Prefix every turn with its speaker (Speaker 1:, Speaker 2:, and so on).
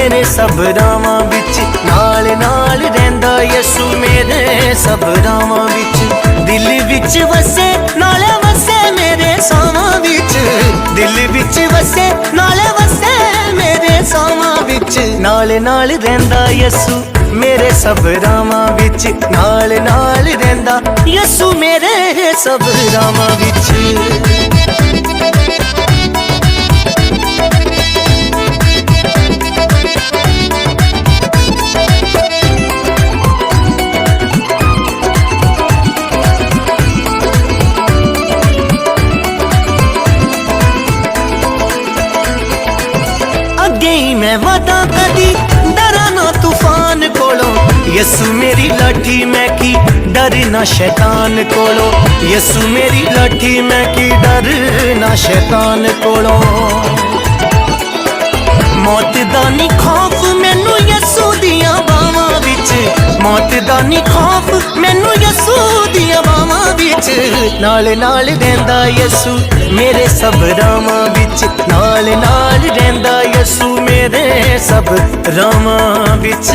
Speaker 1: मेरे सब रावां विच, नाल नाल रहिंदा यसू मेरे सब रावां विच। दिल विच वसे नाल वसे मेरे सावां विच, दिल विच वसे नाल वसे मेरे सावां विच। नाल नाल रहिंदा यसू मेरे सब रावां विच, नाल नाल रहिंदा यसू मेरे सब रावां विच। मैं वादा कदी डरा ना तूफान कोलो, यसू मेरी लाठी मैं की डर ना शैतान कोलो। यसू मेरी लाठी मैं की डर ना शैतान कोलो। मौत दा नी खौफ मैनू यसू दियां बावां विच, मौत दा नी खौफ मैनू यसू दियां बावां विच। नाल नाल रहिंदा यसू मेरे सब रावां विच, नाल नाल रहिंदा यसू मेरे सब रावां विच।